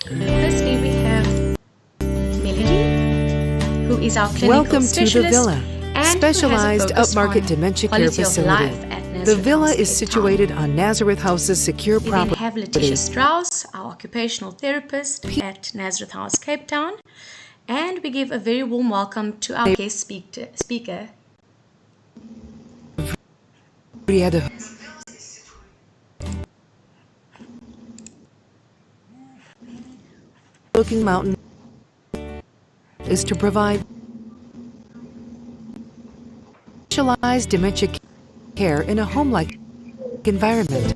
Firstly, we have Melody, who is our clinical Welcome specialist to the Villa, and specialized who has a focus upmarket on dementia care quality of facility. life at Nazareth The Villa House, is Cape situated Town. on Nazareth House's secure We then property. have Letitia Strauss, our occupational therapist at Nazareth House, Cape Town. And we give a very warm welcome to our guest speaker. Looking Mountain is to provide specialized dementia care in a home-like environment.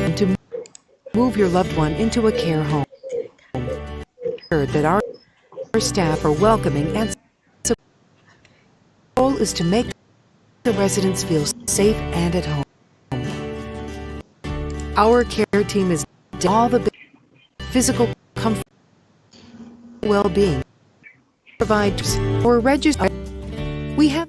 And to move your loved one into a care home. That our staff are welcoming and supportive. The goal is to make the residents feel safe and at home. Our care team is all the physical comfort, well-being, provides or register. We have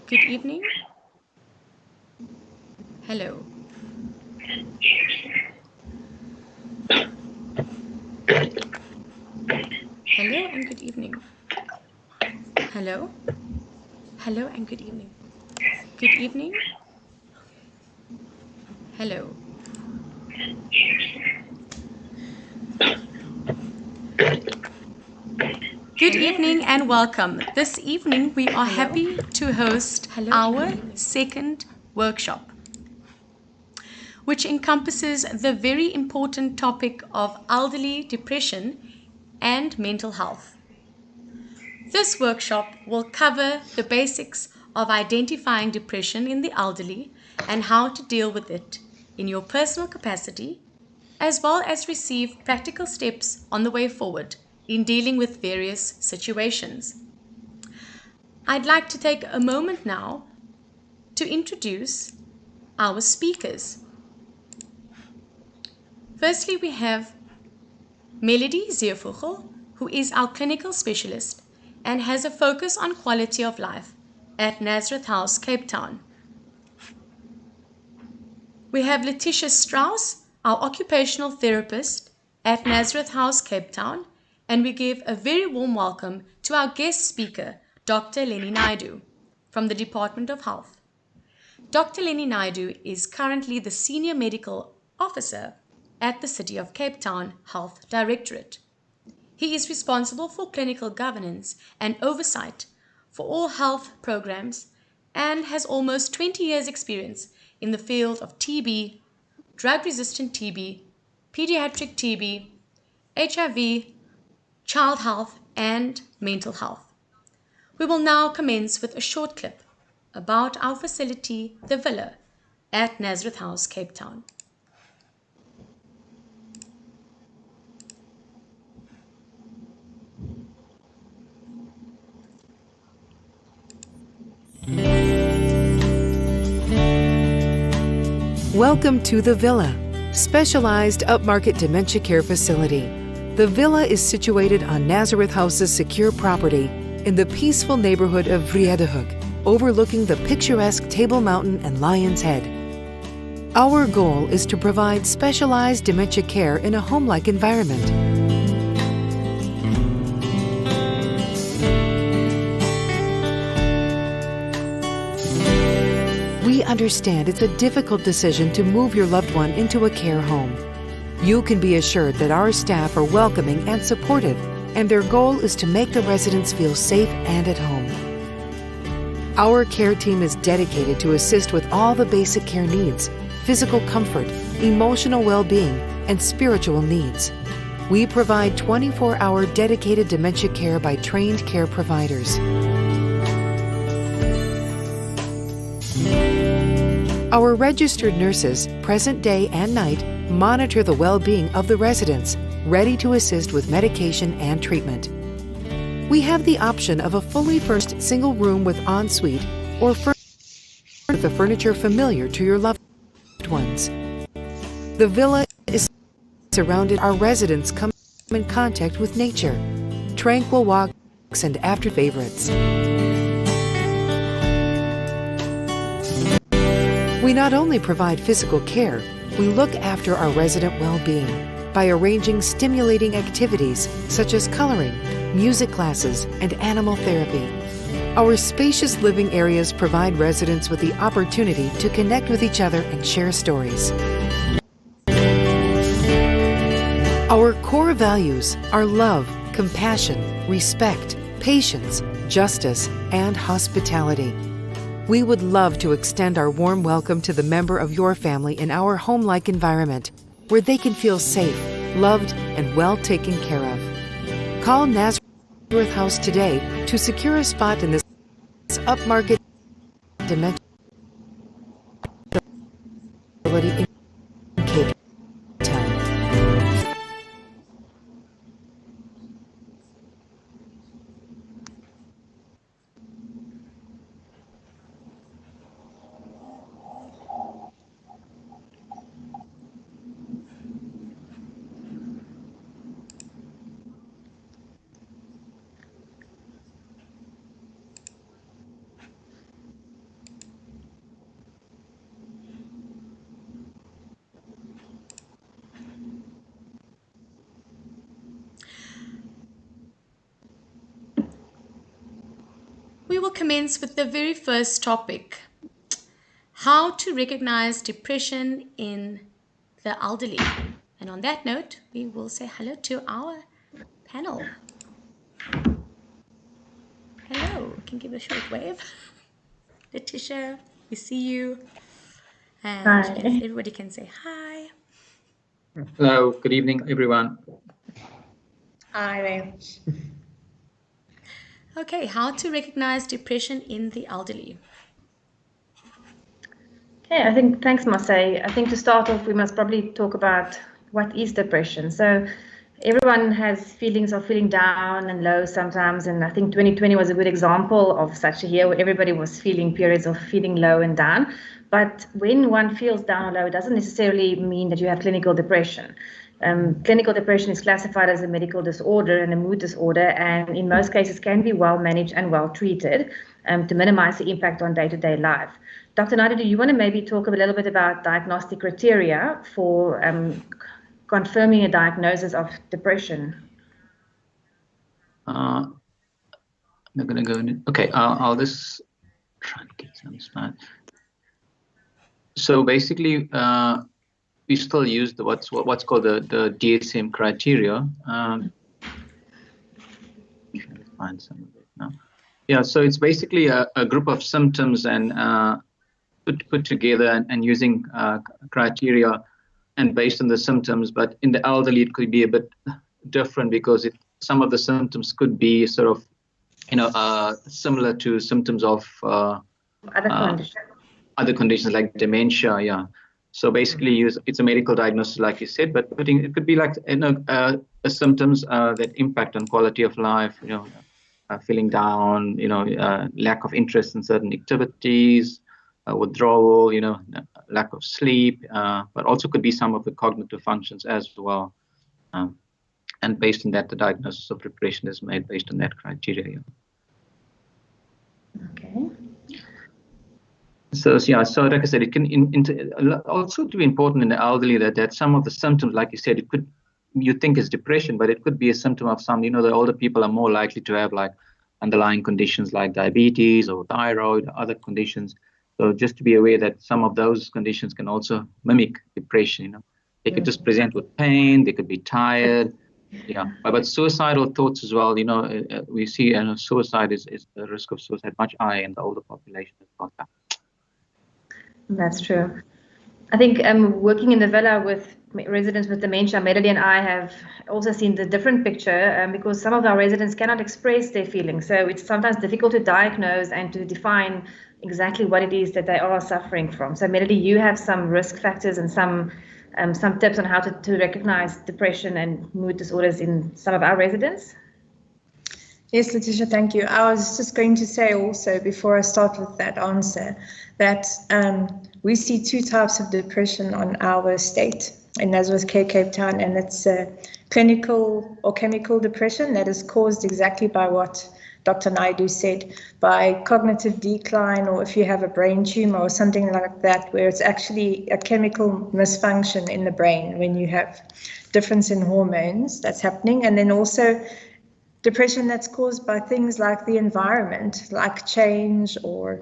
Good evening. Hello. Hello and good evening. Hello. Hello and good evening. Good evening. Hello. Good evening and welcome. This evening we are happy to host our second workshop, which encompasses the very important topic of elderly depression and mental health. This workshop will cover the basics of identifying depression in the elderly and how to deal with it in your personal capacity, as well as receive practical steps on the way forward in dealing with various situations. I'd like to take a moment now to introduce our speakers. Firstly, we have Melody Zeervogel, who is our clinical specialist and has a focus on quality of life at Nazareth House, Cape Town. We have Letitia Strauss, our occupational therapist at Nazareth House, Cape Town, and we give a very warm welcome to our guest speaker, Dr. Lenny Naidu from the Department of Health. Dr. Lenny Naidu is currently the Senior Medical Officer at the City of Cape Town Health Directorate. He is responsible for clinical governance and oversight for all health programs and has almost 20 years' experience in the field of TB, drug-resistant TB, pediatric TB, HIV, child health, and mental health. We will now commence with a short clip about our facility, the Villa, at Nazareth House, Cape Town. Welcome to the Villa, specialized upmarket dementia care facility. The Villa is situated on Nazareth House's secure property in the peaceful neighborhood of Vredehug, overlooking the picturesque Table Mountain and Lion's Head. Our goal is to provide specialized dementia care in a home-like environment. We understand it's a difficult decision to move your loved one into a care home. You can be assured that our staff are welcoming and supportive, and their goal is to make the residents feel safe and at home. Our care team is dedicated to assist with all the basic care needs, physical comfort, emotional well-being, and spiritual needs. We provide 24-hour dedicated dementia care by trained care providers. Our registered nurses, present day and night, monitor the well-being of the residents, ready to assist with medication and treatment. We have the option of a fully furnished single room with ensuite or with the furniture familiar to your loved ones. The Villa is surrounded. Our residents come in contact with nature, tranquil walks and after favorites. We not only provide physical care, we look after our resident well-being by arranging stimulating activities such as coloring, music classes, and animal therapy. Our spacious living areas provide residents with the opportunity to connect with each other and share stories. Our core values are love, compassion, respect, patience, justice, and hospitality. We would love to extend our warm welcome to the member of your family in our home-like environment, where they can feel safe, loved, and well taken care of. Call Nazareth House today to secure a spot in this upmarket dementia facility in Cape Town. We will commence with the very first topic, how to recognize depression in the elderly. And on that note, we will say hello to our panel. Hello, you can give a short wave. Letitia, we see you. And Hi. everybody can say hi. Hello, good evening, everyone. Hi there. Okay, how to recognize depression in the elderly. Okay, thanks, Marseille. I think to start off, we must probably talk about what is depression. So everyone has feelings of feeling down and low sometimes, and I think 2020 was a good example of such a year where everybody was feeling periods of feeling low and down. But when one feels down or low, it doesn't necessarily mean that you have clinical depression. Clinical depression is classified as a medical disorder and a mood disorder, and in most cases can be well managed and well treated to minimize the impact on day-to-day life. Dr. Naidu, do you want to maybe talk a little bit about diagnostic criteria for confirming a diagnosis of depression? I'm going to go in. Okay, I'll just try and get some slide. So basically, we still use the what's called the DSM criteria. Trying to find some of it now. Yeah, so it's basically a group of symptoms and put together and using criteria and based on the symptoms. But in the elderly, it could be a bit different because some of the symptoms could be sort of, similar to symptoms of other conditions like dementia. Yeah. So basically, it's a medical diagnosis, like you said, but it could be like symptoms that impact on quality of life. Feeling down. Lack of interest in certain activities, withdrawal. Lack of sleep, but also could be some of the cognitive functions as well. And based on that, the diagnosis of depression is made based on that criteria. Okay. So like I said, it can also to be important in the elderly that some of the symptoms, like you said, you think is depression, but it could be a symptom of some. The older people are more likely to have like underlying conditions like diabetes or thyroid, other conditions. So just to be aware that some of those conditions can also mimic depression. They could just present with pain. They could be tired. Yeah, but suicidal thoughts as well. We see suicide is the risk of suicide much higher in the older population as well. That's true. I think working in the villa with residents with dementia, Melody and I have also seen the different picture because some of our residents cannot express their feelings. So it's sometimes difficult to diagnose and to define exactly what it is that they are suffering from. So Melody, you have some risk factors and some tips on how to recognize depression and mood disorders in some of our residents? Yes, Letitia, thank you. I was just going to say also, before I start with that answer, that we see two types of depression on our estate in Nazareth, Cape Town, and it's clinical or chemical depression that is caused exactly by what Dr. Naidu said, by cognitive decline, or if you have a brain tumor or something like that, where it's actually a chemical misfunction in the brain when you have difference in hormones that's happening. And then also depression that's caused by things like the environment, like change or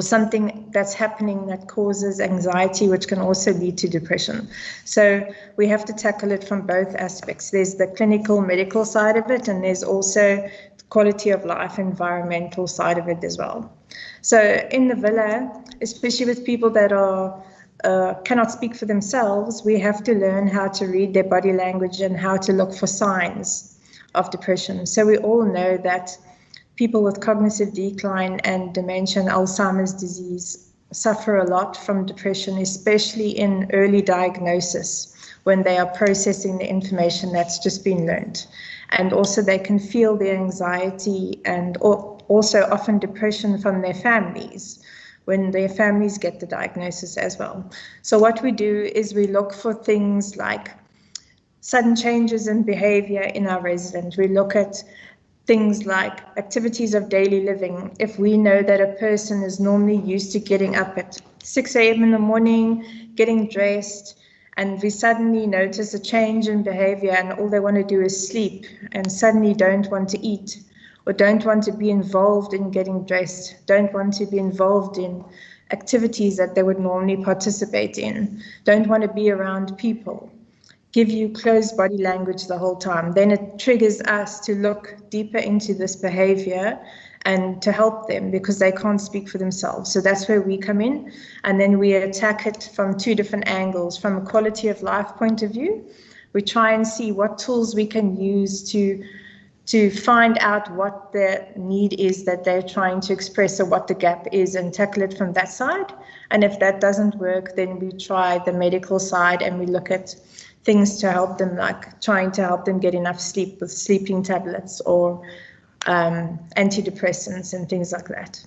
something that's happening that causes anxiety, which can also lead to depression. So we have to tackle it from both aspects. There's the clinical medical side of it, and there's also quality of life, environmental side of it as well. So in the villa, especially with people that are cannot speak for themselves, we have to learn how to read their body language and how to look for signs of depression. So we all know that people with cognitive decline and dementia and Alzheimer's disease suffer a lot from depression, especially in early diagnosis when they are processing the information that's just been learned. And also they can feel the anxiety and also often depression from their families when their families get the diagnosis as well. So what we do is we look for things like sudden changes in behavior in our resident. We look at things like activities of daily living. If we know that a person is normally used to getting up at 6 a.m. in the morning, getting dressed, and we suddenly notice a change in behavior and all they want to do is sleep and suddenly don't want to eat or don't want to be involved in getting dressed, don't want to be involved in activities that they would normally participate in, don't want to be around people, give you closed body language the whole time, then it triggers us to look deeper into this behavior and to help them because they can't speak for themselves. So that's where we come in, and then we attack it from two different angles, from a quality of life point of view, we try and see what tools we can use to find out what the need is that they're trying to express or what the gap is and tackle it from that side. And if that doesn't work, then we try the medical side and we look at things to help them, like trying to help them get enough sleep with sleeping tablets or antidepressants and things like that.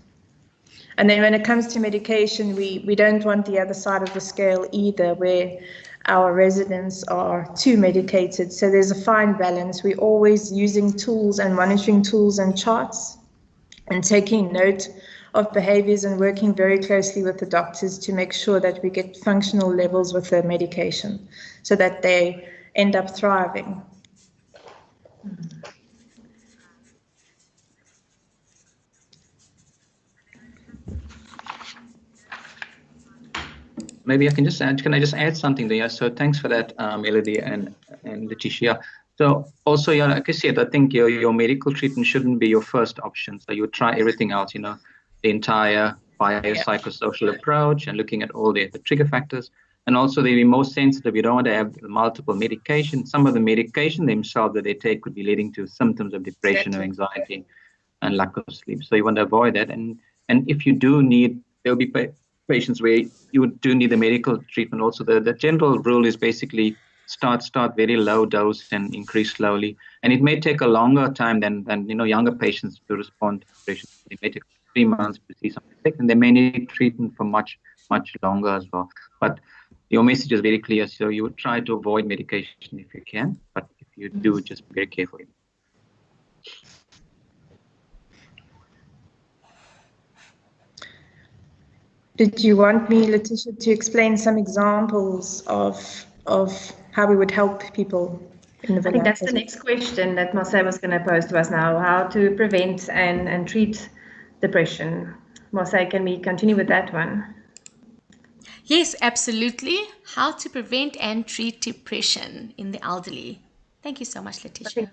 And then when it comes to medication, we don't want the other side of the scale either, where our residents are too medicated. So there's a fine balance. We're always using tools and monitoring tools and charts and taking note of behaviors and working very closely with the doctors to make sure that we get functional levels with the medication so that they end up thriving. Maybe I can just add. Can I just add something there? So thanks for that, Elodie and Letitia. So also, yeah, like I said, I think your medical treatment shouldn't be your first option. So you would try everything else, you know, the entire biopsychosocial approach and looking at all the trigger factors. And also they'll be more sensitive. You don't want to have multiple medications. Some of the medication themselves that they take could be leading to symptoms of depression or anxiety and lack of sleep. So you want to avoid that. And if you do need, there'll be patients where you do need the medical treatment. Also, the general rule is basically start very low dose and increase slowly. And it may take a longer time than younger patients to respond to depression. It may take 3 months to see some effect, and they may need treatment for much longer as well. But your message is very clear. So you would try to avoid medication if you can, but if you do, just be very careful. Did you want me, Letitia, to explain some examples of how we would help people in the villa? I think that's the next question that Marcel was going to pose to us now, how to prevent and treat depression. Marcel, can we continue with that one? Yes, absolutely. How to prevent and treat depression in the elderly. Thank you so much, Letitia.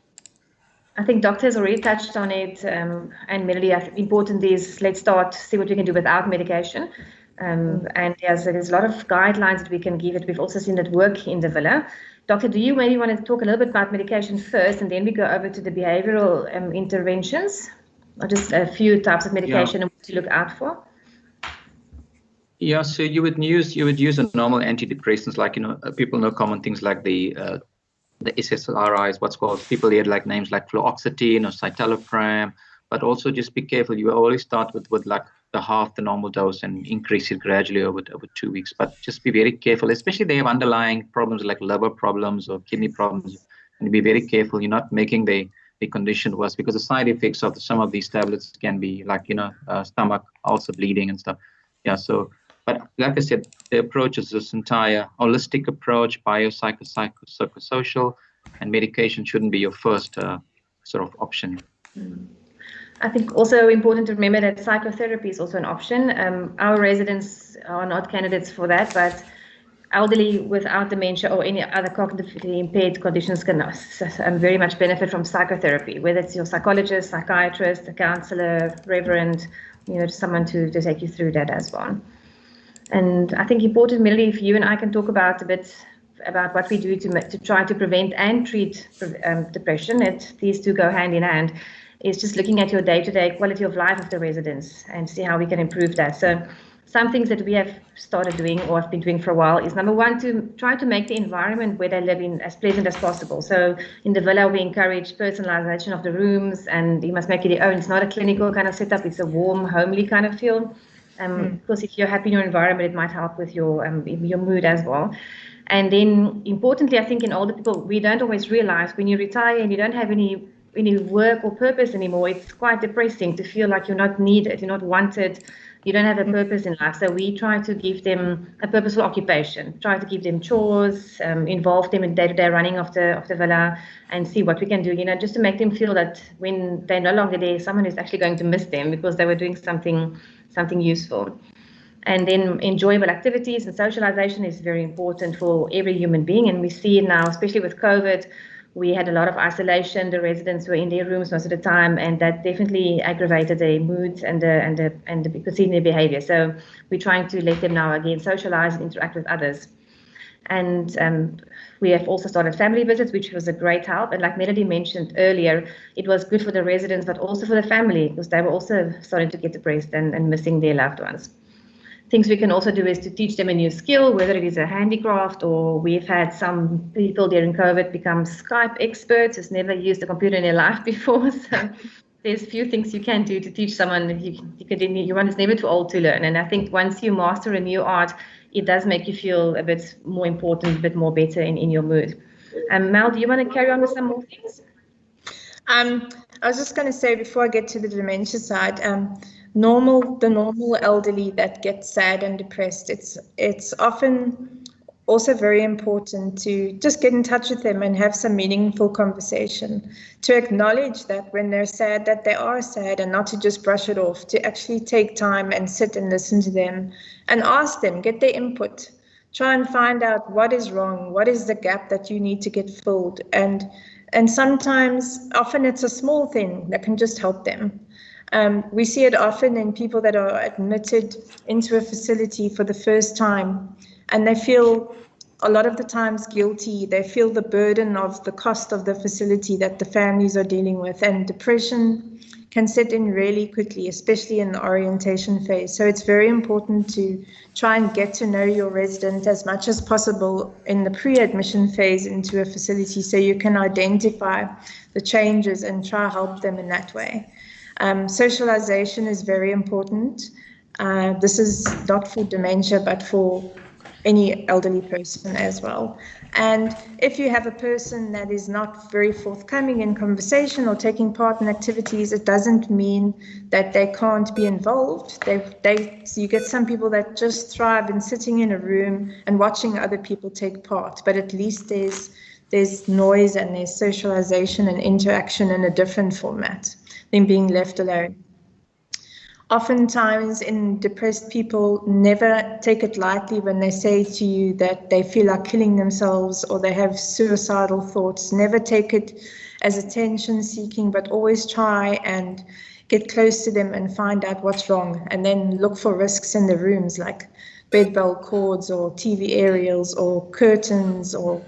I think doctors already touched on it, and Melody, important is let's start, see what we can do without medication. And there's a lot of guidelines that we can give it. We've also seen it work in the villa. Doctor, do you maybe want to talk a little bit about medication first, and then we go over to the behavioral interventions, or just a few types of medication and what to look out for? Yeah, so you would use a normal antidepressants, like people know common things like the SSRIs, what's called, people here like names like fluoxetine or citalopram, but also just be careful. You always start with like the half the normal dose and increase it gradually over 2 weeks. But just be very careful, especially if they have underlying problems like liver problems or kidney problems, and be very careful. You're not making the condition worse, because the side effects of some of these tablets can be like stomach, also bleeding and stuff. Yeah, so. But like I said, the approach is this entire holistic approach, biopsychosocial, and medication shouldn't be your first sort of option. I think also important to remember that psychotherapy is also an option. Our residents are not candidates for that, but elderly without dementia or any other cognitively impaired conditions can very much benefit from psychotherapy, whether it's your psychologist, psychiatrist, a counselor, reverend, someone to take you through that as well. And I think important, Melody, if you and I can talk about a bit about what we do to try to prevent and treat depression, these two go hand in hand, is just looking at your day-to-day quality of life of the residents and see how we can improve that. So some things that we have started doing or have been doing for a while is, number one, to try to make the environment where they live in as pleasant as possible. So in the villa, we encourage personalization of the rooms, and you must make it your own. It's not a clinical kind of setup. It's a warm, homely kind of feel. Because if you're happy in your environment, it might help with your mood as well. And then importantly, I think in older people, we don't always realize when you retire and you don't have any work or purpose anymore, it's quite depressing to feel like you're not needed, you're not wanted, you don't have a purpose in life. So we try to give them a purposeful occupation, try to give them chores, involve them in day-to-day running of the villa, and see what we can do, just to make them feel that when they're no longer there, someone is actually going to miss them because they were doing something useful. And then enjoyable activities and socialization is very important for every human being. And we see it now, especially with COVID, we had a lot of isolation. The residents were in their rooms most of the time, and that definitely aggravated their moods and the behavior. So we're trying to let them now again socialize and interact with others. And we have also started family visits, which was a great help. And like Melody mentioned earlier, it was good for the residents, but also for the family, because they were also starting to get depressed and missing their loved ones. Things we can also do is to teach them a new skill, whether it is a handicraft, or we've had some people during COVID become Skype experts who's never used a computer in their life before. So there's a few things you can do to teach someone. One is never too old to learn. And I think once you master a new art, it does make you feel a bit more important, a bit more better in your mood. Mel, do you want to carry on with some more things? I was just going to say, before I get to the dementia side, the normal elderly that gets sad and depressed, it's often also very important to just get in touch with them and have some meaningful conversation, to acknowledge that when they're sad, that they are sad, and not to just brush it off, to actually take time and sit and listen to them and ask them, get their input, try and find out what is wrong, what is the gap that you need to get filled. And sometimes, often it's a small thing that can just help them. We see it often in people that are admitted into a facility for the first time, and they feel a lot of the times guilty. They feel the burden of the cost of the facility that the families are dealing with, and depression can set in really quickly, especially in the orientation phase. So it's very important to try and get to know your resident as much as possible in the pre-admission phase into a facility, so you can identify the changes and try to help them in that way. Socialization is very important. This is not for dementia, but for any elderly person as well. And if you have a person that is not very forthcoming in conversation or taking part in activities, it doesn't mean that they can't be involved. So you get some people that just thrive in sitting in a room and watching other people take part, but at least there's noise and there's socialization and interaction in a different format than being left alone. Oftentimes in depressed people, never take it lightly when they say to you that they feel like killing themselves or they have suicidal thoughts. Never take it as attention seeking, but always try and get close to them and find out what's wrong, and then look for risks in the rooms like bed bell cords or TV aerials or curtains. Or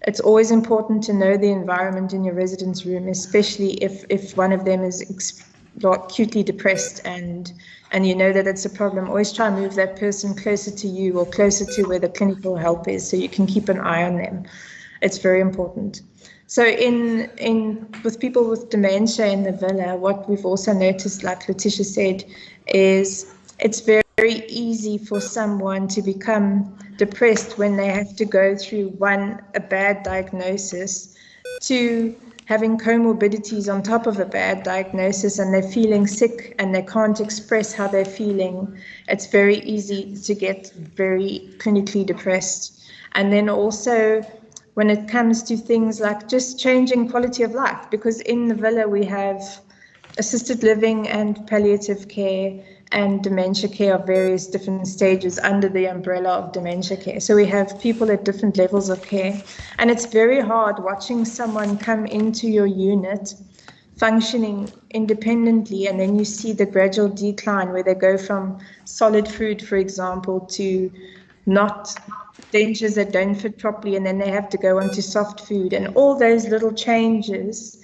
it's always important to know the environment in your residence room, especially if one of them is acutely depressed and you know that it's a problem. Always try and move that person closer to you or closer to where the clinical help is, so you can keep an eye on them. It's very important. So with people with dementia in the villa, what we've also noticed, like Letitia said, is it's very easy for someone to become depressed when they have to go through a bad diagnosis to having comorbidities on top of a bad diagnosis, and they're feeling sick and they can't express how they're feeling. It's very easy to get very clinically depressed. And then also when it comes to things like just changing quality of life, because in the villa we have assisted living and palliative care and dementia care of various different stages under the umbrella of dementia care. So we have people at different levels of care. And it's very hard watching someone come into your unit functioning independently, and then you see the gradual decline where they go from solid food, for example, to not dentures that don't fit properly, and then they have to go onto soft food. And all those little changes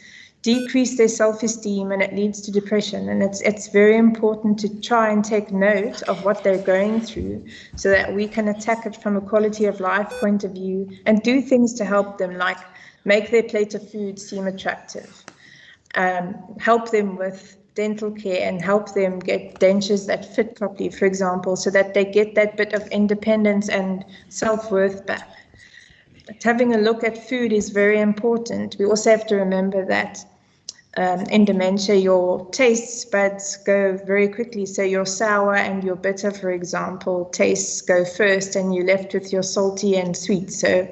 decrease their self-esteem, and it leads to depression. And it's very important to try and take note of what they're going through so that we can attack it from a quality of life point of view and do things to help them, like make their plate of food seem attractive, help them with dental care and help them get dentures that fit properly, for example, so that they get that bit of independence and self-worth back. But having a look at food is very important. We also have to remember that in dementia, your taste buds go very quickly. So your sour and your bitter, for example, tastes go first, and you're left with your salty and sweet. So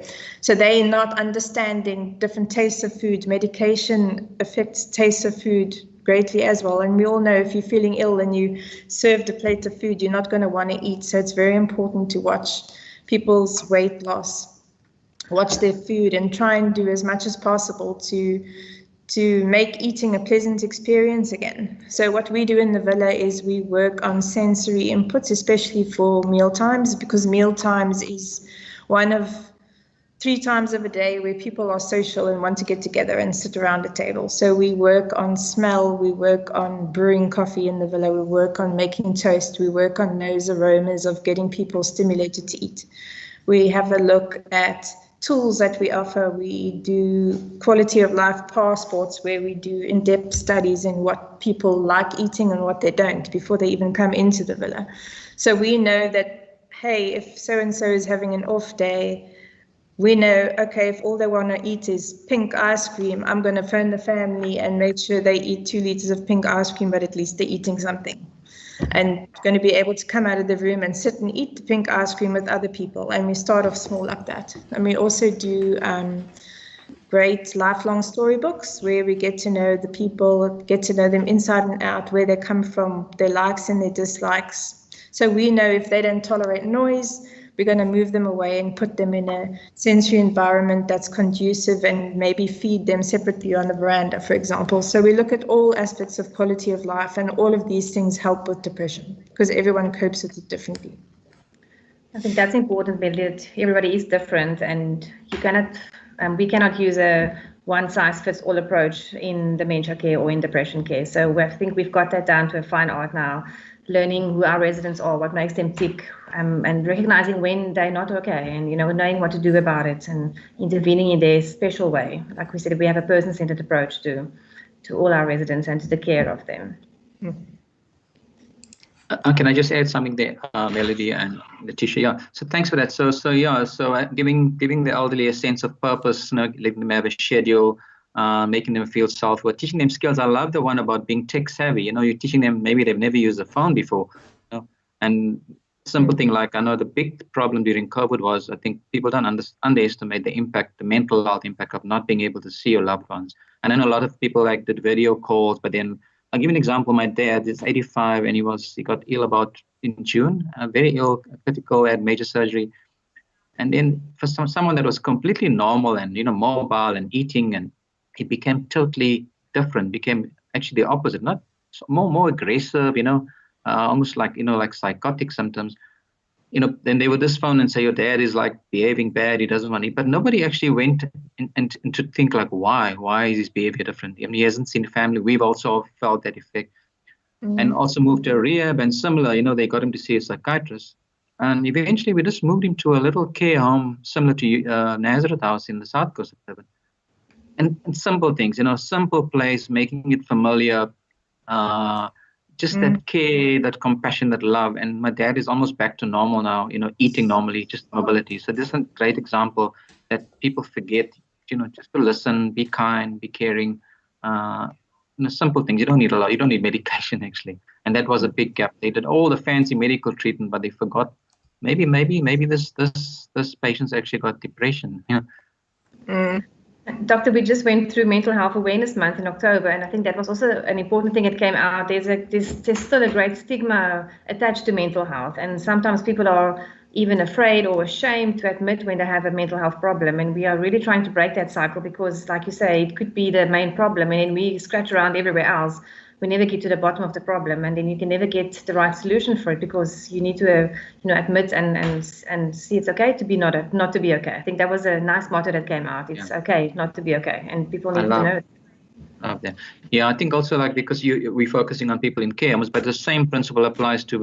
they're not understanding different tastes of food. Medication affects taste of food greatly as well. And we all know if you're feeling ill and you served a plate of food, you're not going to want to eat. So it's very important to watch people's weight loss, watch their food, and try and do as much as possible to make eating a pleasant experience again. So what we do in the villa is we work on sensory inputs, especially for meal times, because meal times is one of 3 times of a day where people are social and want to get together and sit around a table. So we work on smell, we work on brewing coffee in the villa, we work on making toast, we work on those aromas of getting people stimulated to eat. We have a look at tools that we offer. We do quality of life passports where we do in-depth studies in what people like eating and what they don't before they even come into the villa. So we know that, hey, if so-and-so is having an off day, we know, okay, if all they want to eat is pink ice cream, I'm going to phone the family and make sure they eat 2 liters of pink ice cream, but at least they're eating something. And going to be able to come out of the room and sit and eat the pink ice cream with other people. And we start off small like that. And we also do great lifelong storybooks where we get to know the people, get to know them inside and out, where they come from, their likes and their dislikes. So we know if they don't tolerate noise, we're going to move them away and put them in a sensory environment that's conducive and maybe feed them separately on the veranda, for example. So we look at all aspects of quality of life, and all of these things help with depression because everyone copes with it differently. I think that's important, Melody, that everybody is different, and you cannot, we cannot use a one-size-fits-all approach in dementia care or in depression care. So I think we've got that down to a fine art now, learning who our residents are, what makes them tick, and recognizing when they're not okay, and knowing what to do about it and intervening in their special way. Like we said, we have a person-centered approach to all our residents and to the care of them. Can I just add something there, Melody and Letitia? Yeah. So thanks for that. So giving the elderly a sense of purpose, letting them have a schedule, making them feel self-worth, teaching them skills. I love the one about being tech savvy. You're teaching them, maybe they've never used a phone before, and simple thing like, I know the big problem during COVID was, I think people don't underestimate the impact, the mental health impact of not being able to see your loved ones. And I know a lot of people did video calls, but then I'll give you an example. My dad is 85 and he got ill about in June, very ill, critical, had major surgery. And then for someone that was completely normal and, mobile and eating, and it became totally different, became actually the opposite, not more aggressive, almost like, like psychotic symptoms. Then they would just phone and say, your dad is like behaving bad, he doesn't want to eat. But nobody actually went and to think like, why is his behavior different? He hasn't seen family. We've also felt that effect. And also moved to a rehab and similar, they got him to see a psychiatrist. And eventually we just moved him to a little care home similar to Nazareth House in the south coast of Durban. And simple things, simple place, making it familiar, just that care, that compassion, that love. And my dad is almost back to normal now, eating normally, just mobility. So this is a great example that people forget, just to listen, be kind, be caring, simple things. You don't need a lot. You don't need medication, actually. And that was a big gap. They did all the fancy medical treatment, but they forgot maybe this patient's actually got depression. Doctor, we just went through Mental Health Awareness Month in October, and I think that was also an important thing that came out. There's still a great stigma attached to mental health, and sometimes people are even afraid or ashamed to admit when they have a mental health problem. And we are really trying to break that cycle because, like you say, it could be the main problem, and then we scratch around everywhere else. We never get to the bottom of the problem, and then you can never get the right solution for it because you need to, admit and see it's okay to be not to be okay. I think that was a nice motto that came out. It's okay not to be okay, and people need to know it. Yeah, I think also because we're focusing on people in care homes, but the same principle applies to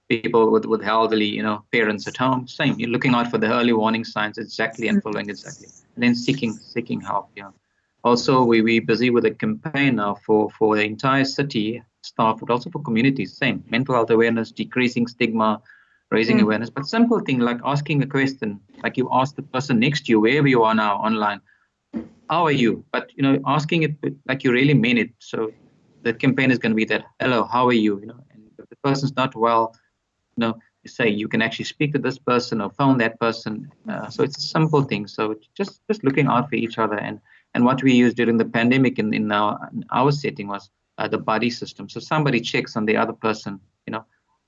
people with elderly parents at home. Same, you're looking out for the early warning signs exactly and following exactly, and then seeking help. Yeah. Also, we're busy with a campaign now for the entire city staff, but also for communities. Same, mental health awareness, decreasing stigma, raising awareness. But simple thing like asking a question, like you ask the person next to you, wherever you are now online, how are you? But asking it like you really mean it. So the campaign is going to be that, hello, how are you? And if the person's not well, you say you can actually speak to this person or phone that person. So it's a simple thing. So just looking out for each other. And what we used during the pandemic in our setting was the buddy system. So somebody checks on the other person,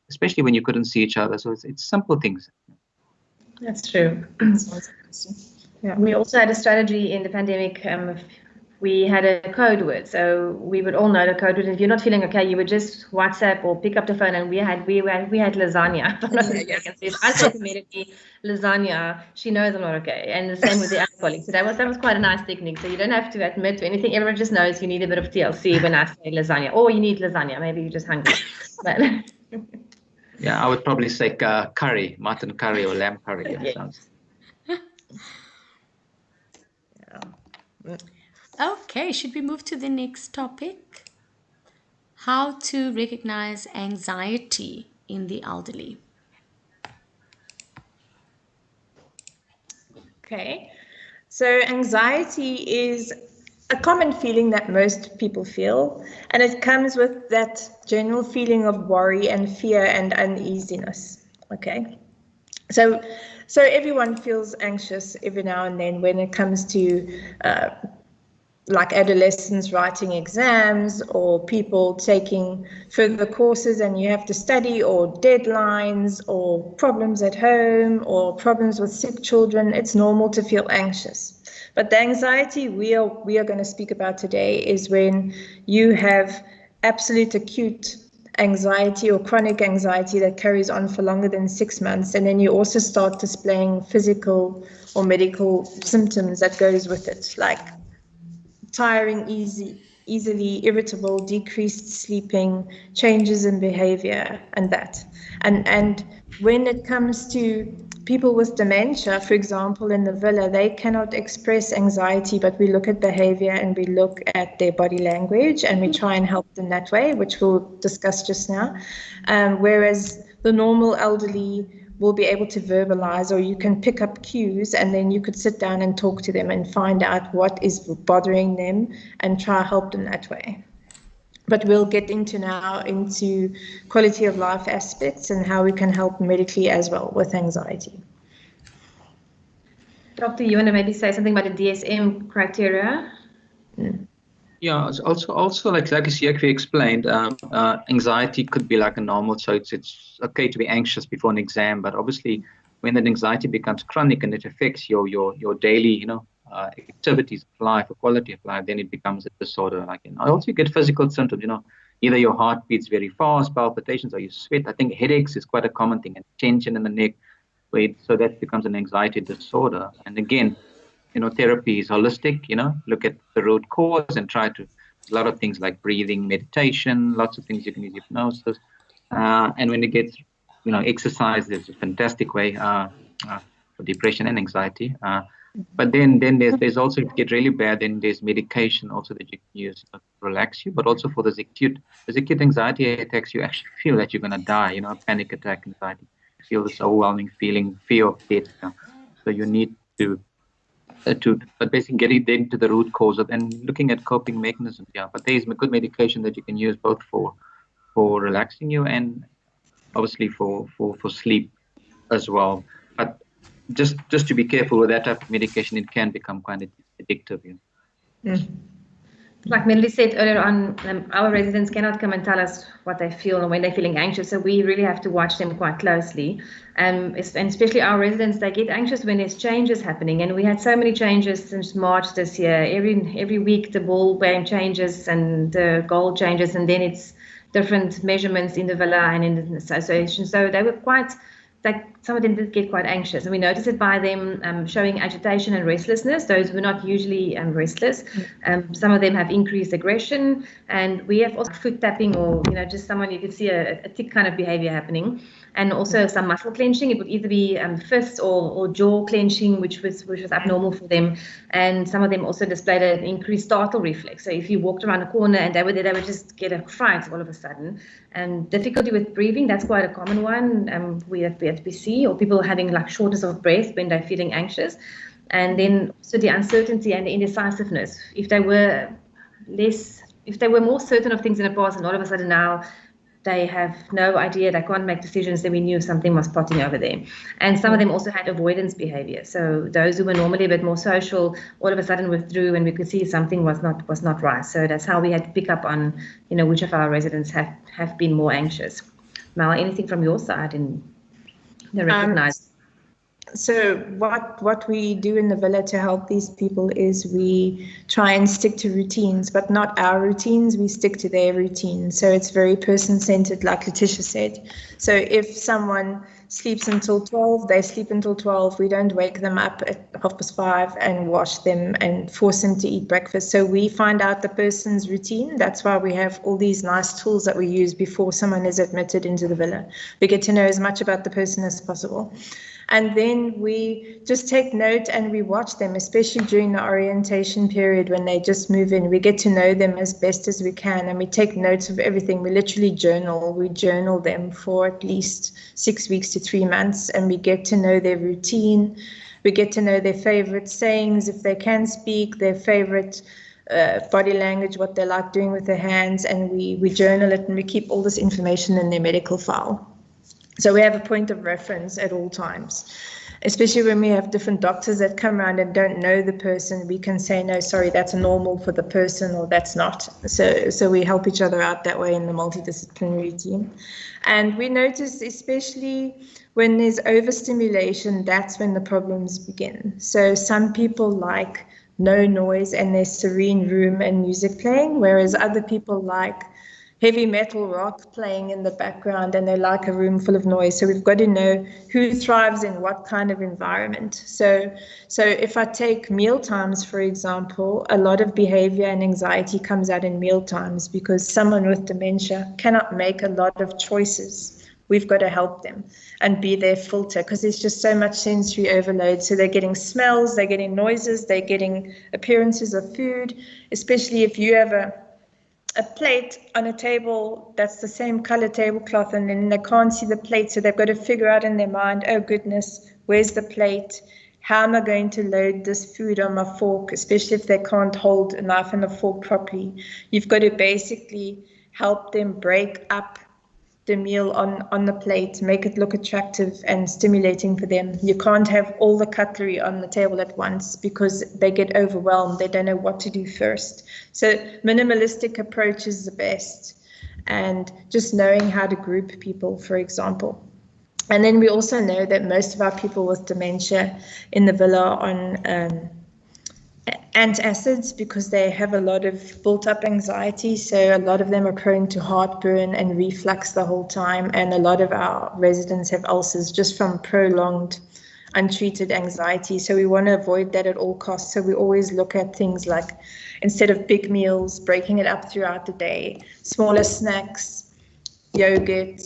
especially when you couldn't see each other. So it's simple things. That's true. Yeah. We also had a strategy in the pandemic we had a code word. So we would all know the code word. If you're not feeling okay, you would just WhatsApp or pick up the phone, and we had lasagna. If I'm not mistaken. So if I say to immediately lasagna, she knows I'm not okay. And the same with the other colleagues. So that was quite a nice technique. So you don't have to admit to anything. Everyone just knows you need a bit of TLC when I say lasagna. Or you need lasagna. Maybe you're just hungry. But yeah, I would probably say curry, mutton curry or lamb curry. Yeah, yes. sounds. Okay, should we move to the next topic? How to recognize anxiety in the elderly. Okay, so anxiety is a common feeling that most people feel, and it comes with that general feeling of worry and fear and uneasiness. Okay, so everyone feels anxious every now and then when it comes to like adolescents writing exams, or people taking further courses and you have to study, or deadlines, or problems at home, or problems with sick children. It's normal to feel anxious. But the anxiety we are going to speak about today is when you have absolute acute anxiety or chronic anxiety that carries on for longer than 6 months, and then you also start displaying physical or medical symptoms that goes with it, like tiring, easily irritable, decreased sleeping, changes in behavior, and that. And when it comes to people with dementia, for example, in the villa, they cannot express anxiety, but we look at behavior and we look at their body language and we try and help them that way, which we'll discuss just now. Whereas the normal elderly will be able to verbalize, or you can pick up cues and then you could sit down and talk to them and find out what is bothering them and try to help them that way. But we'll get into quality of life aspects and how we can help medically as well with anxiety. Doctor, you want to maybe say something about the DSM criteria? Yeah, also like Siakvi explained, anxiety could be like a normal, so it's okay to be anxious before an exam, but obviously when that anxiety becomes chronic and it affects your daily, activities of life or quality of life, then it becomes a disorder. Like, also you get physical symptoms, either your heart beats very fast, palpitations, or you sweat. I think headaches is quite a common thing, and tension in the neck, so that becomes an anxiety disorder. And again, therapy is holistic, look at the root cause and try to, a lot of things like breathing, meditation, lots of things you can use, hypnosis. And when it gets, exercise is a fantastic way for depression and anxiety. But then there's also, if you get really bad, then there's medication also that you can use to relax you, but also for those acute anxiety attacks, you actually feel that you're going to die, a panic attack anxiety. You feel this overwhelming feeling, fear of death. So you need to but basically getting into the root cause of and looking at coping mechanisms. Yeah, but there is good medication that you can use both for relaxing you and obviously for sleep as well. But just to be careful with that type of medication, it can become quite addictive. Like Melody said earlier on, our residents cannot come and tell us what they feel and when they're feeling anxious. So we really have to watch them quite closely. And especially our residents, they get anxious when there's changes happening. And we had so many changes since March this year. Every week the ball game changes and the goal changes, and then it's different measurements in the villa and in the association. So they were quite, some of them did get quite anxious, and we noticed it by them showing agitation and restlessness. Those were not usually restless. Some of them have increased aggression, and we have also foot tapping, or just someone you could see a tick kind of behavior happening, and also some muscle clenching. It would either be fists or jaw clenching, which was abnormal for them, and some of them also displayed an increased startle reflex. So if you walked around a corner and they would just get a fright all of a sudden. And difficulty with breathing, that's quite a common one. We have BSBC, or people having like shortness of breath when they're feeling anxious. And then also the uncertainty and the indecisiveness. If they were more certain of things in the past and all of a sudden now they have no idea, they can't make decisions, then we knew something was potting over there. And some of them also had avoidance behavior. So those who were normally a bit more social all of a sudden withdrew, and we could see something was not right. So that's how we had to pick up on, which of our residents have been more anxious. Mel, anything from your side in the recognize? So what we do in the villa to help these people is we try and stick to routines, but not our routines. We stick to their routines. So it's very person-centered, like Letitia said. So if someone sleeps until 12, they sleep until 12. We don't wake them up at 5:30 and wash them and force them to eat breakfast. So we find out the person's routine. That's why we have all these nice tools that we use before someone is admitted into the villa. We get to know as much about the person as possible. And then we just take note and we watch them, especially during the orientation period when they just move in. We get to know them as best as we can and we take notes of everything. We literally journal. We journal them for at least 6 weeks to 3 months and we get to know their routine. We get to know their favorite sayings, if they can speak, their favorite body language, what they like doing with their hands, and we journal it and we keep all this information in their medical file. So we have a point of reference at all times, especially when we have different doctors that come around and don't know the person. We can say, no, sorry, that's normal for the person or that's not. So we help each other out that way in the multidisciplinary team. And we notice, especially when there's overstimulation, that's when the problems begin. So some people like no noise and their serene room and music playing, whereas other people like heavy metal rock playing in the background and they like a room full of noise. So we've got to know who thrives in what kind of environment. So if I take meal times, for example, a lot of behavior and anxiety comes out in meal times because someone with dementia cannot make a lot of choices. We've got to help them and be their filter because there's just so much sensory overload. So they're getting smells, they're getting noises, they're getting appearances of food, especially if you have a plate on a table that's the same color tablecloth and then they can't see the plate, so they've got to figure out in their mind, oh goodness, where's the plate? How am I going to load this food on my fork, especially if they can't hold a knife and a fork properly? You've got to basically help them break up the meal on the plate, make it look attractive and stimulating for them. You can't have all the cutlery on the table at once because they get overwhelmed. They don't know what to do first. So minimalistic approach is the best, and just knowing how to group people, for example. And then we also know that most of our people with dementia in the villa are on antacids because they have a lot of built up anxiety. So a lot of them are prone to heartburn and reflux the whole time. And a lot of our residents have ulcers just from prolonged untreated anxiety. So we want to avoid that at all costs. So we always look at things like, instead of big meals, breaking it up throughout the day, smaller snacks, yogurt,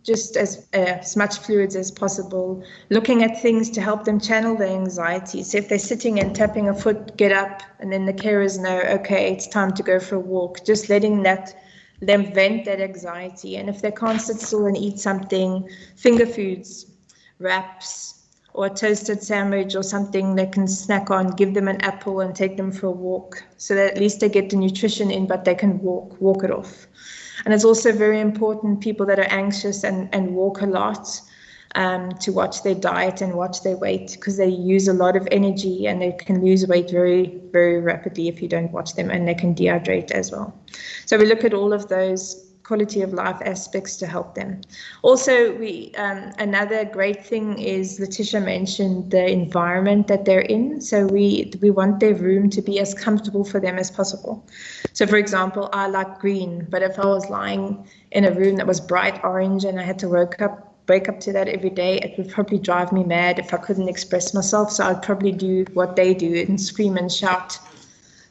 just as much fluids as possible, looking at things to help them channel their anxiety. So if they're sitting and tapping a foot, get up, and then the carers know, okay, it's time to go for a walk, just letting them vent that anxiety. And if they can't sit still and eat something, finger foods, wraps, or a toasted sandwich or something they can snack on, give them an apple and take them for a walk so that at least they get the nutrition in, but they can walk it off. And it's also very important, people that are anxious and walk a lot, to watch their diet and watch their weight because they use a lot of energy and they can lose weight very, very rapidly if you don't watch them, and they can dehydrate as well. So we look at all of those quality of life aspects to help them. Also, another great thing is Letitia mentioned the environment that they're in. So we want their room to be as comfortable for them as possible. So for example, I like green, but if I was lying in a room that was bright orange and I had to wake up to that every day, it would probably drive me mad if I couldn't express myself. So I'd probably do what they do and scream and shout.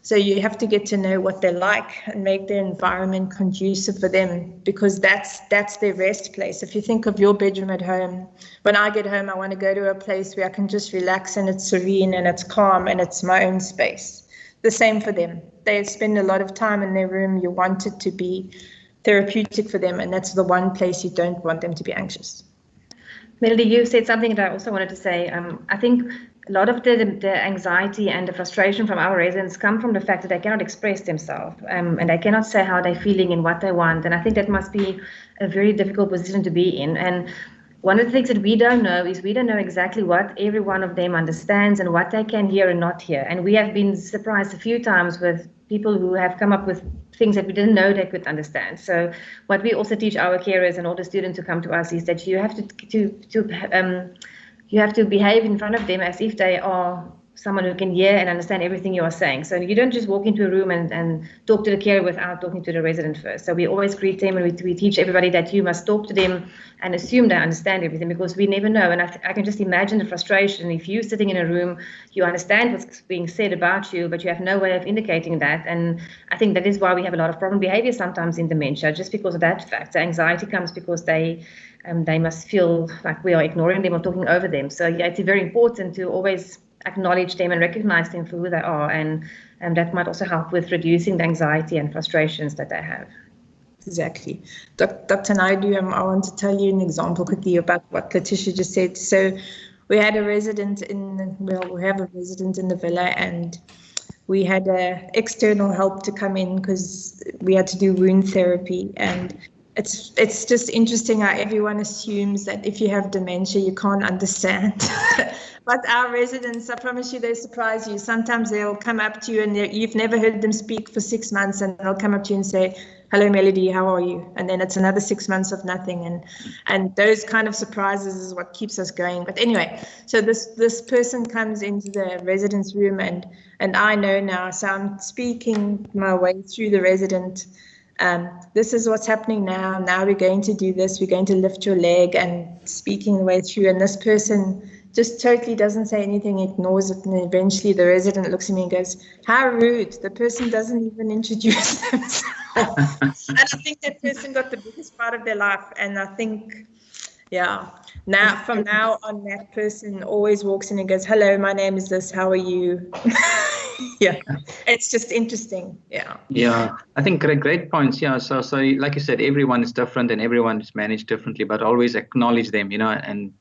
So you have to get to know what they like and make their environment conducive for them, because that's their rest place. If you think of your bedroom at home, when I get home, I want to go to a place where I can just relax and it's serene and it's calm and it's my own space. The same for them. They spend a lot of time in their room. You want it to be therapeutic for them, and that's the one place you don't want them to be anxious. Melody, you said something that I also wanted to say. I think a lot of the anxiety and the frustration from our residents come from the fact that they cannot express themselves, and they cannot say how they're feeling and what they want. And I think that must be a very difficult position to be in. And one of the things that we don't know is we don't know exactly what every one of them understands and what they can hear and not hear. And we have been surprised a few times with people who have come up with things that we didn't know they could understand. So what we also teach our carers and all the students who come to us is that you have to you have to behave in front of them as if they are someone who can hear and understand everything you are saying. So you don't just walk into a room and talk to the carer without talking to the resident first. So we always greet them, and we teach everybody that you must talk to them and assume they understand everything, because we never know. And I can just imagine the frustration if you're sitting in a room, you understand what's being said about you, but you have no way of indicating that. And I think that is why we have a lot of problem behavior sometimes in dementia, just because of that fact. The anxiety comes because they must feel like we are ignoring them or talking over them. So yeah, it's very important to always acknowledge them and recognize them for who they are, and that might also help with reducing the anxiety and frustrations that they have. Exactly. Dr. Naidu, I want to tell you an example quickly about what Letitia just said. So we had a resident we have a resident in the villa, and we had external help to come in because we had to do wound therapy. And it's just interesting how everyone assumes that if you have dementia, you can't understand. But our residents, I promise you, they surprise you. Sometimes they'll come up to you and you've never heard them speak for 6 months, and they'll come up to you and say, "Hello, Melody, how are you?" And then it's another 6 months of nothing. And those kind of surprises is what keeps us going. But anyway, so this person comes into the residence room, and I know now, so I'm speaking my way through the resident. This is what's happening now. Now we're going to do this. We're going to lift your leg, and speaking the way through. And this person just totally doesn't say anything, ignores it. And eventually the resident looks at me and goes, "How rude. The person doesn't even introduce themselves." And I think that person got the biggest part of their life. And I think, yeah, from now on, that person always walks in and goes, "Hello, my name is this. How are you?" Yeah, it's just interesting. Yeah, I think great points. Yeah, so like you said, everyone is different and everyone is managed differently, but always acknowledge them, and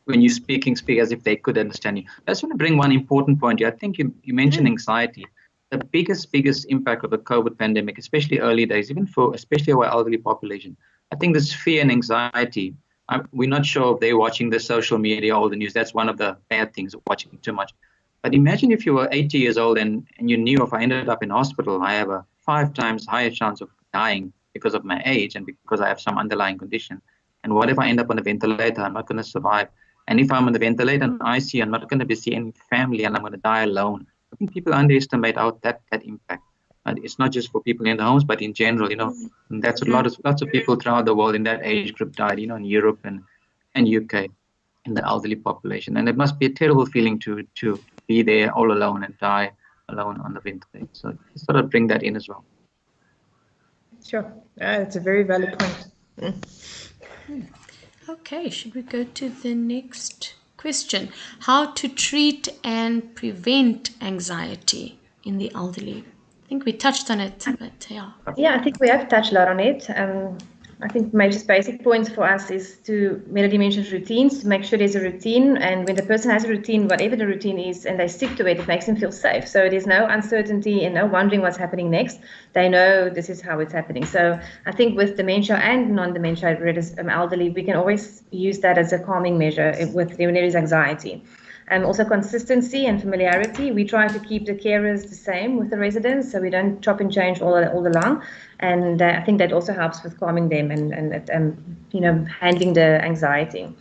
when you're speak as if they could understand you. I just want to bring one important point here. I think you mentioned anxiety. The biggest impact of the COVID pandemic, especially early days, especially our elderly population. I think this fear and anxiety. We're not sure if they're watching the social media or the news. That's one of the bad things of watching too much. But imagine if you were 80 years old and you knew if I ended up in hospital, I have a 5 times higher chance of dying because of my age and because I have some underlying condition. And what if I end up on a ventilator? I'm not going to survive. And if I'm on the ventilator and ICU, I'm not going to be seeing family and I'm going to die alone. I think people underestimate that impact. And it's not just for people in the homes, but in general, and that's lots of people throughout the world in that age group died, in Europe and UK, in the elderly population. And it must be a terrible feeling to be there all alone and die alone on the ventilator. So sort of bring that in as well. Sure. It's a very valid point. Okay, should we go to the next question? How to treat and prevent anxiety in the elderly? I think we touched on it, but yeah. Yeah, I think we have touched a lot on it. I think my just basic points for us is Melody mentioned routines, to make sure there's a routine. And when the person has a routine, whatever the routine is, and they stick to it, it makes them feel safe. So there's no uncertainty and no wondering what's happening next. They know this is how it's happening. So I think with dementia and non-dementia elderly, we can always use that as a calming measure when there is anxiety. Also consistency and familiarity. We try to keep the carers the same with the residents, so we don't chop and change all along. And I think that also helps with calming them and handling the anxiety.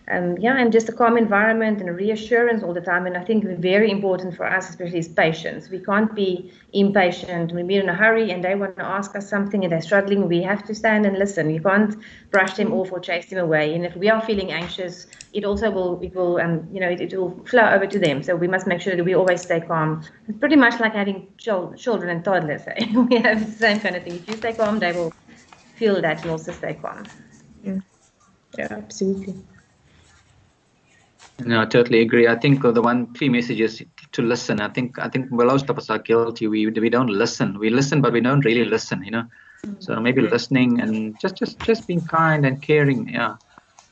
And just a calm environment and a reassurance all the time. And I think very important for us, especially, is patience. We can't be impatient. We're in a hurry and they want to ask us something and they're struggling. We have to stand and listen. You can't brush them off or chase them away. And if we are feeling anxious, it also will flow over to them. So we must make sure that we always stay calm. It's pretty much like having children and toddlers. We have the same kind of thing. If you stay calm, they will feel that and also stay calm. Yeah, absolutely. No, I totally agree. I think the one key message is to listen. I think most of us are guilty. We don't listen. We listen, but we don't really listen. So maybe listening and just being kind and caring. Yeah,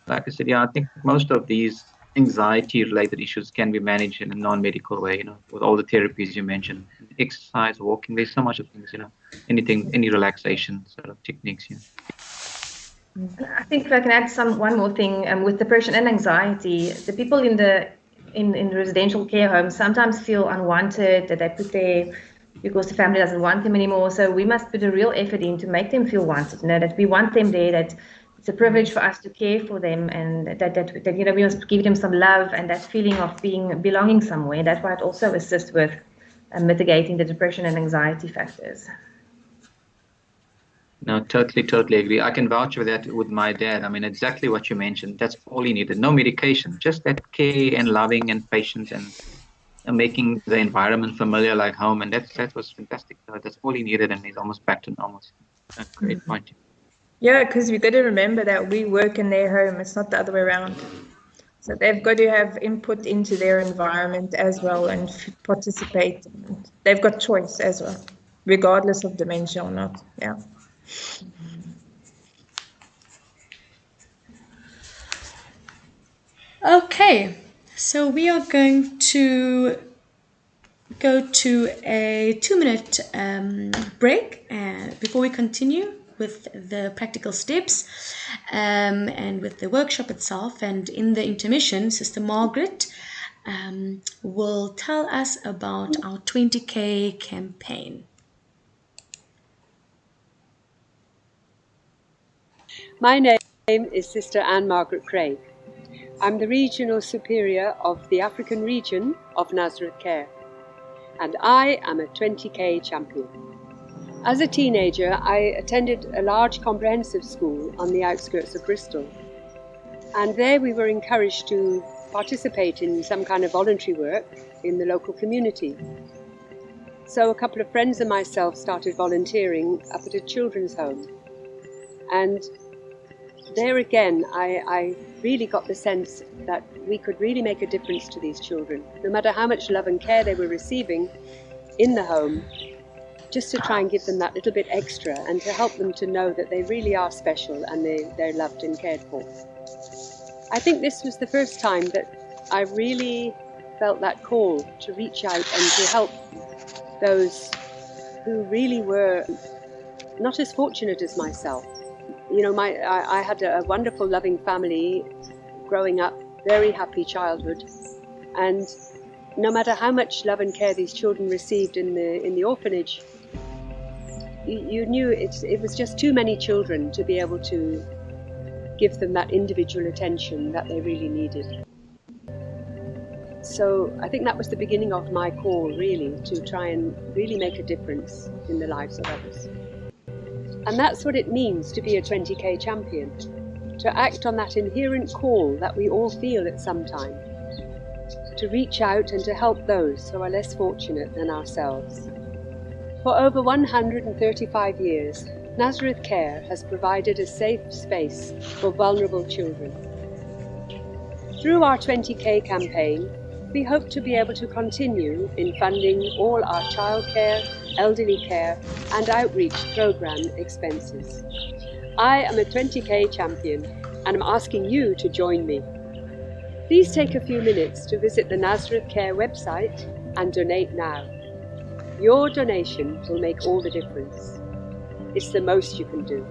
like I said, I think most of these anxiety-related issues can be managed in a non-medical way. With all the therapies you mentioned, exercise, walking. There's so much of things. Any relaxation sort of techniques. I think if I can add one more thing with depression and anxiety, the people in residential care homes sometimes feel unwanted, that they put there because the family doesn't want them anymore. So we must put a real effort in to make them feel wanted, that we want them there, that it's a privilege for us to care for them, and that you know, we must give them some love and that feeling of belonging somewhere. That might also assist with mitigating the depression and anxiety factors. No, totally agree. I can vouch for that with my dad. I mean, exactly what you mentioned. That's all he needed. No medication, just that care and loving and patience and making the environment familiar like home. And that was fantastic. So that's all he needed, and he's almost back to normal. A great point. Yeah, because we've got to remember that we work in their home. It's not the other way around. So they've got to have input into their environment as well and participate. They've got choice as well, regardless of dementia or not. Yeah. Okay, so we are going to go to a 2-minute break before we continue with the practical steps and with the workshop itself. And in the intermission, Sister Margaret will tell us about our 20K campaign. My name is Sister Anne Margaret Craig. I'm the Regional Superior of the African region of Nazareth Care, and I am a 20K champion. As a teenager, I attended a large comprehensive school on the outskirts of Bristol, and there we were encouraged to participate in some kind of voluntary work in the local community. So a couple of friends and myself started volunteering up at a children's home, and there again I really got the sense that we could really make a difference to these children, no matter how much love and care they were receiving in the home, just to try and give them that little bit extra and to help them to know that they really are special and they're loved and cared for. I think this was the first time that I really felt that call to reach out and to help those who really were not as fortunate as myself. You know, I had a wonderful, loving family growing up, very happy childhood, and no matter how much love and care these children received in the orphanage, you knew it was just too many children to be able to give them that individual attention that they really needed. So I think that was the beginning of my call, really, to try and really make a difference in the lives of others. And that's what it means to be a 20K champion, to act on that inherent call that we all feel at some time, to reach out and to help those who are less fortunate than ourselves. For over 135 years, Nazareth Care has provided a safe space for vulnerable children. Through our 20K campaign, we hope to be able to continue in funding all our childcare, elderly care and outreach programme expenses. I am a 20K champion and I'm asking you to join me. Please take a few minutes to visit the Nazareth Care website and donate now. Your donation will make all the difference. It's the most you can do.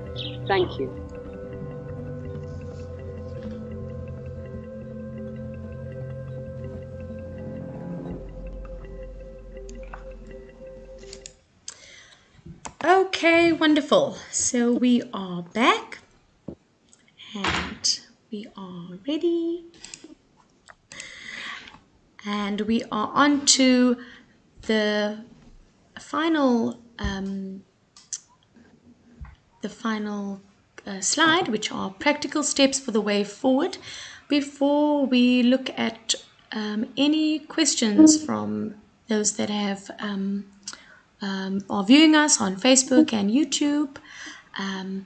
Thank you. Okay, wonderful. So we are back and we are ready. And we are on to the final slide, which are practical steps for the way forward. Before we look at any questions from those that have are viewing us on Facebook and YouTube.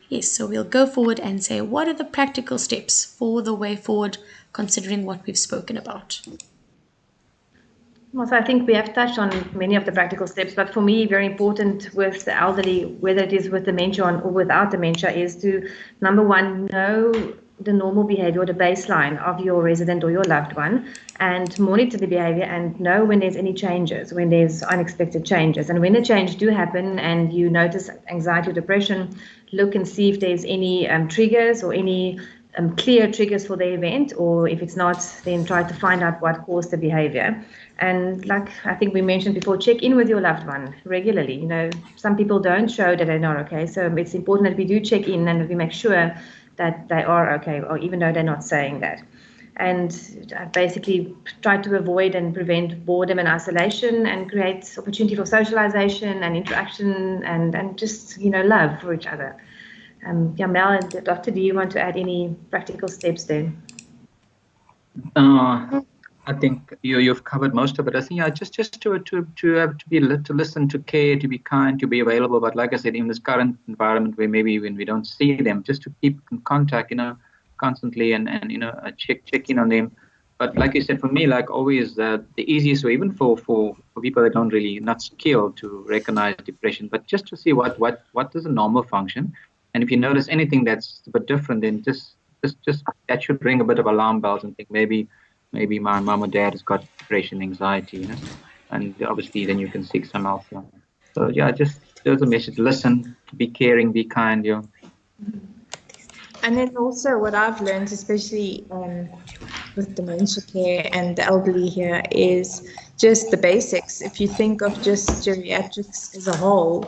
Yes, so we'll go forward and say, what are the practical steps for the way forward, considering what we've spoken about? Well, so I think we have touched on many of the practical steps, but for me, very important with the elderly, whether it is with dementia or without dementia, is to, number one, know the normal behavior or the baseline of your resident or your loved one, and monitor the behavior and know when there's any changes, when there's unexpected changes. And when the changes do happen and you notice anxiety or depression, look and see if there's any triggers or any clear triggers for the event, or if it's not, then try to find out what caused the behavior. And like I think we mentioned before, check in with your loved one regularly. You know, some people don't show that they're not okay, so it's important that we do check in and that we make sure that they are okay, or even though they're not saying that. And I basically try to avoid and prevent boredom and isolation and create opportunity for socialization and interaction and just, love for each other. Mel and Doctor, do you want to add any practical steps there? I think you've covered most of it. I think just to listen, to care, to be kind, to be available. But like I said, in this current environment where maybe when we don't see them, just to keep in contact, constantly and check in on them. But like you said, for me, like always, the easiest way, even for people that don't really not skilled to recognize depression, but just to see what is a normal function, and if you notice anything that's a bit different, then just that should ring a bit of alarm bells and think maybe my mom or dad has got depression, anxiety, and obviously then you can seek some help. So yeah, just there's a message: listen, be caring, be kind. And then also what I've learned, especially with dementia care and the elderly here, is just the basics. If you think of just geriatrics as a whole,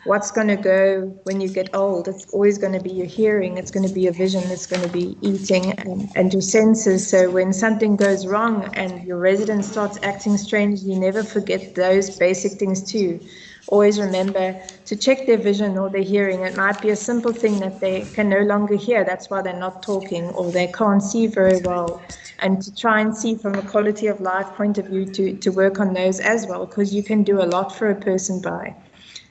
what's going to go when you get old? It's always going to be your hearing, it's going to be your vision, it's going to be eating and your senses. So when something goes wrong and your resident starts acting strange, you never forget those basic things too. Always remember to check their vision or their hearing. It might be a simple thing that they can no longer hear, that's why they're not talking, or they can't see very well. And to try and see from a quality of life point of view to work on those as well, because you can do a lot for a person by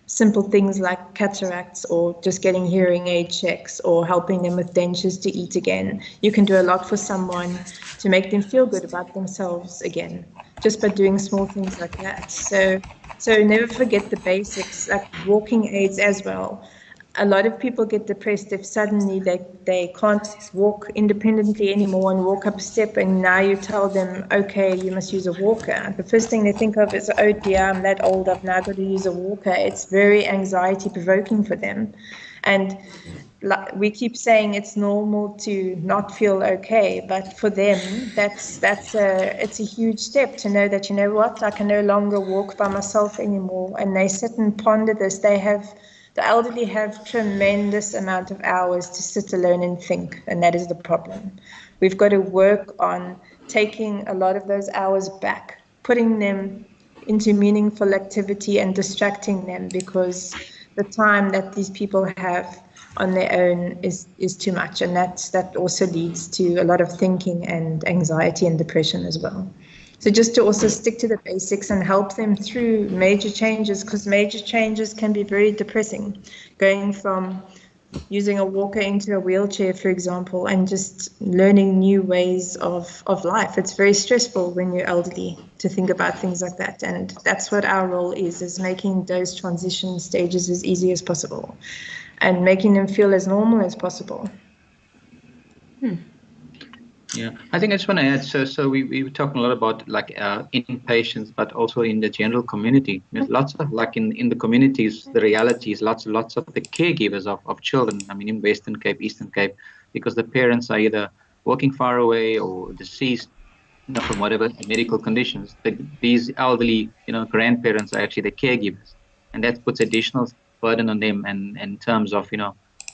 simple things like cataracts or just getting hearing aid checks or helping them with dentures to eat again. You can do a lot for someone to make them feel good about themselves again, just by doing small things like that. So never forget the basics, like walking aids as well. A lot of people get depressed if suddenly they can't walk independently anymore and walk up a step, and now you tell them, okay, you must use a walker. The first thing they think of is, oh dear, I'm that old, I've now got to use a walker. It's very anxiety provoking for them. And we keep saying it's normal to not feel okay, but for them, it's a huge step to know that, you know what, I can no longer walk by myself anymore. And they sit and ponder this. The elderly have tremendous amount of hours to sit alone and think, and that is the problem. We've got to work on taking a lot of those hours back, putting them into meaningful activity and distracting them, because the time that these people have on their own is too much, and that also leads to a lot of thinking and anxiety and depression as well. So just to also stick to the basics and help them through major changes, because major changes can be very depressing, going from using a walker into a wheelchair, for example, and just learning new ways of life. It's very stressful when you're elderly to think about things like that, and that's what our role is making those transition stages as easy as possible and making them feel as normal as possible. Yeah, I think I just want to add. So we were talking a lot about like inpatients, but also in the general community. There's lots of like in the communities, the reality is lots of the caregivers of children. I mean, in Western Cape, Eastern Cape, because the parents are either working far away or deceased, from whatever medical conditions. These elderly, grandparents are actually the caregivers, and that puts additional burden on them, and in terms of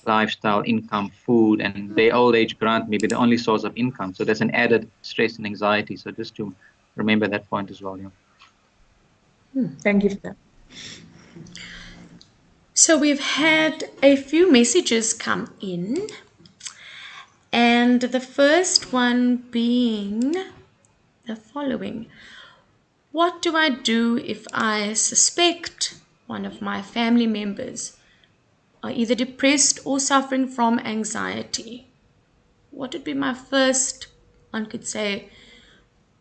lifestyle, income, food, and their old age grant may be the only source of income. So there's an added stress and anxiety. So just to remember that point as well. Thank you for that. So we've had a few messages come in, and the first one being the following. What do I do if I suspect one of my family members are either depressed or suffering from anxiety? What would be my first, one could say,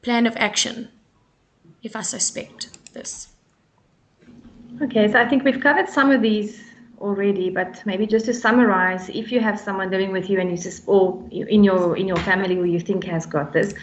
plan of action if I suspect this? Okay, so I think we've covered some of these already, but maybe just to summarize, if you have someone living with you and or in your family who you think has got this,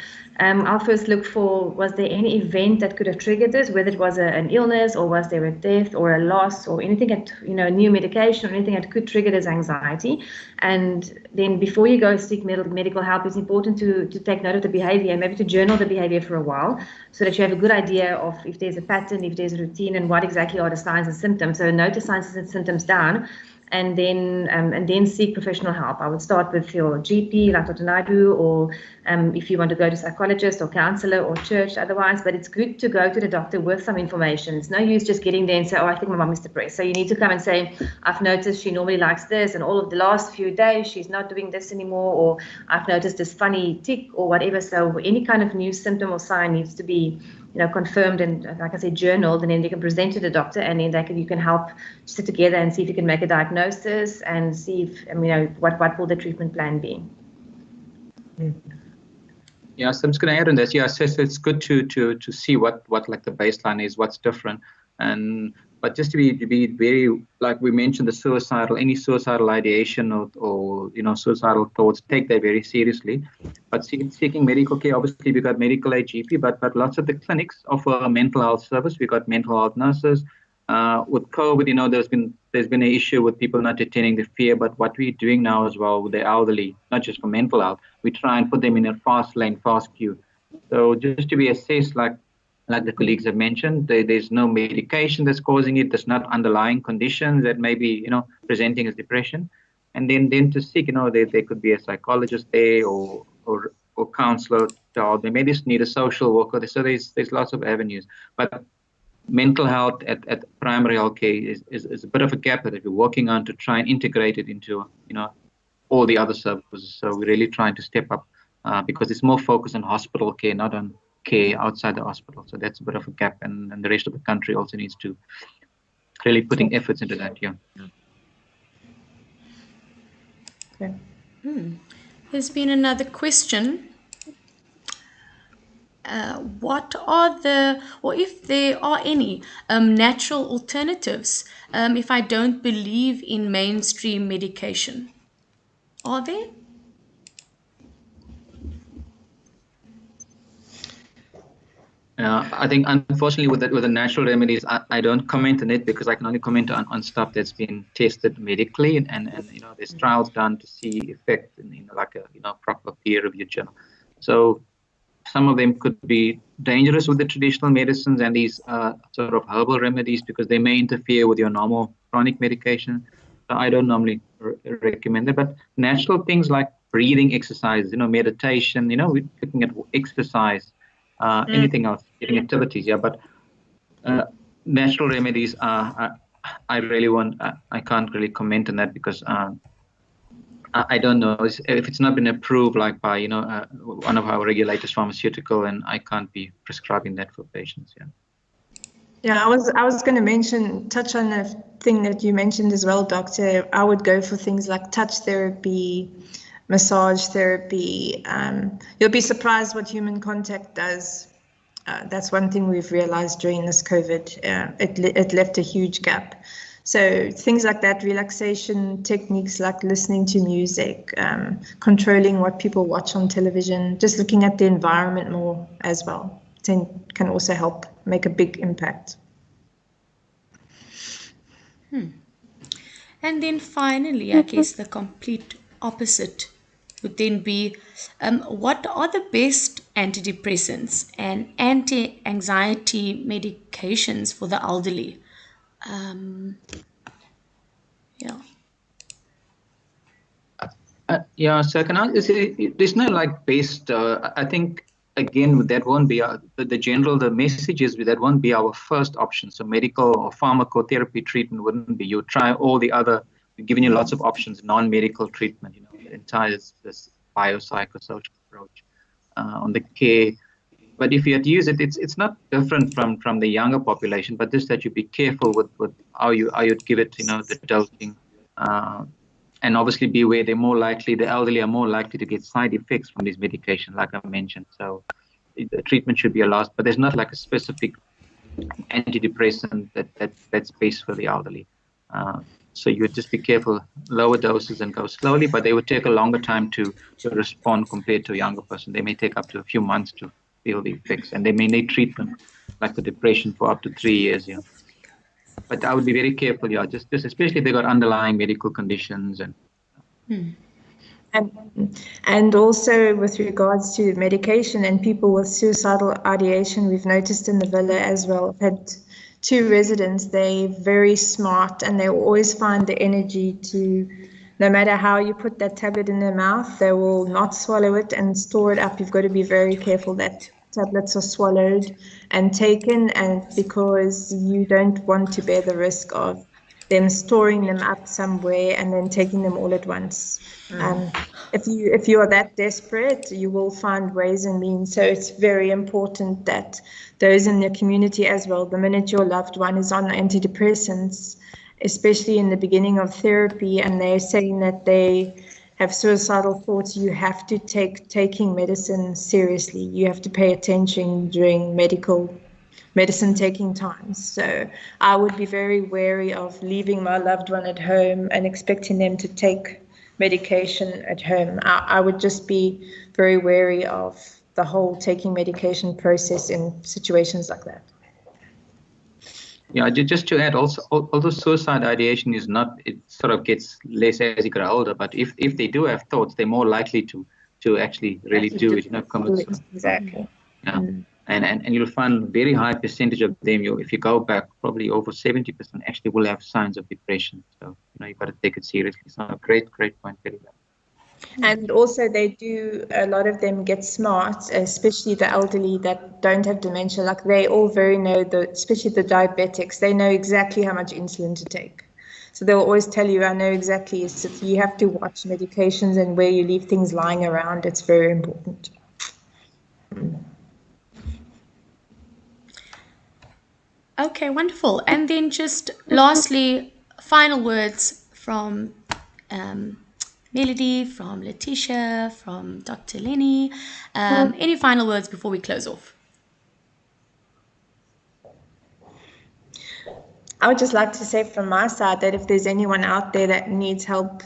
I'll first look for, was there any event that could have triggered this, whether it was an illness, or was there a death or a loss, or anything that, new medication or anything that could trigger this anxiety. And then before you go seek medical help, it's important to take note of the behavior and maybe to journal the behavior for a while, so that you have a good idea of if there's a pattern, if there's a routine, and what exactly are the signs and symptoms. So note the signs and symptoms down. and then seek professional help. I would start with your GP, like Dr. Naidu, or if you want to go to psychologist or counselor or church otherwise, but it's good to go to the doctor with some information. It's no use just getting there and say, oh, I think my mom is depressed. So you need to come and say, I've noticed she normally likes this, and all of the last few days she's not doing this anymore, or I've noticed this funny tick or whatever. So any kind of new symptom or sign needs to be confirmed and, like I say, journaled, and then they can present to the doctor, and then you can help sit together and see if you can make a diagnosis and see if, what will the treatment plan be. Yeah, so I'm just going to add on this. Yeah, so it's good to see what like the baseline is, what's different, but just to be very, like we mentioned, any suicidal ideation or suicidal thoughts, take that very seriously. But seeking medical care, obviously we got medical aid GP, but lots of the clinics offer a mental health service. We got mental health nurses. With COVID, there's been an issue with people not attending the fair, but what we're doing now as well with the elderly, not just for mental health, we try and put them in a fast lane, fast queue. So just to be assessed, like the colleagues have mentioned, there's no medication that's causing it. There's not underlying conditions that may be, presenting as depression. And then to seek, there could be a psychologist there or counselor to help them. They just need a social worker. So there's lots of avenues. But mental health at primary health care is a bit of a gap that we're working on to try and integrate it into, all the other services. So we're really trying to step up because it's more focused on hospital care, not on care outside the hospital. So that's a bit of a gap, and the rest of the country also needs to really putting efforts into that. Yeah. Okay. There's been another question. What are if there are any natural alternatives if I don't believe in mainstream medication? Are there? I think, unfortunately, with the natural remedies, I don't comment on it because I can only comment on stuff that's been tested medically, and there's trials done to see effect in like a proper peer-reviewed journal. So some of them could be dangerous with the traditional medicines and these sort of herbal remedies because they may interfere with your normal chronic medication. So I don't normally recommend it. But natural things like breathing exercises, meditation, we're looking at exercise, anything else, getting activities. Yeah, but natural remedies, I can't really comment on that because I don't know if it's not been approved like by one of our regulators, pharmaceutical, and I can't be prescribing that for patients. Yeah, I was going to touch on a thing that you mentioned as well, Doctor. I would go for things like touch therapy, massage therapy. You'll be surprised what human contact does. That's one thing we've realized during this COVID. It left a huge gap. So things like that, relaxation techniques like listening to music, controlling what people watch on television, just looking at the environment more as well, can also help make a big impact. And then finally, I guess the complete opposite would then be what are the best antidepressants and anti-anxiety medications for the elderly? So there's no like best. I think again that won't be the message is that won't be our first option. So medical or pharmacotherapy treatment wouldn't be. You try all the other. We're giving you lots of options. Non-medical treatment, the entire this biopsychosocial approach on the care. But if you had to use it, it's not different from the younger population, but just that you be careful with how you'd give it, the dosing, and obviously be aware the elderly are more likely to get side effects from these medications, like I mentioned. So the treatment should be a last, but there's not like a specific antidepressant that's based for the elderly. So you would just be careful, lower doses and go slowly, but they would take a longer time to respond compared to a younger person. They may take up to a few months to feel the effects, and they may need treatment like the depression for up to 3 years. But I would be very careful, just especially if they got underlying medical conditions and also with regards to medication and people with suicidal ideation, we've noticed in the villa as well, had two residents. They're very smart and they will always find the energy to, no matter how you put that tablet in their mouth, they will not swallow it and store it up. You've got to be very careful that tablets are swallowed and taken, and because you don't want to bear the risk of them storing them up somewhere and then taking them all at once. If you are that desperate, you will find ways and means. So it's very important that those in the community as well, the minute your loved one is on antidepressants, especially in the beginning of therapy, and they're saying that they have suicidal thoughts, you have to take taking medicine seriously. You have to pay attention during medicine taking times. So I would be very wary of leaving my loved one at home and expecting them to take medication at home. I would just be very wary of the whole taking medication process in situations like that. Yeah, just to add, also, although suicide ideation is not, it sort of gets less as you grow older, but if they do have thoughts, they're more likely to actually really do it, commit suicide. Exactly. Yeah. And you'll find a very high percentage of them, if you go back, probably over 70% actually will have signs of depression. So, you've got to take it seriously. So great point, Kelly. And also they do, a lot of them get smart, especially the elderly that don't have dementia. Like they all especially the diabetics, they know exactly how much insulin to take. So they'll always tell you, I know exactly, if you have to watch medications and where you leave things lying around. It's very important. Okay, wonderful. And then just lastly, final words from Melody, from Letitia, from Dr. Lenny. Any final words before we close off? I would just like to say from my side that if there's anyone out there that needs help,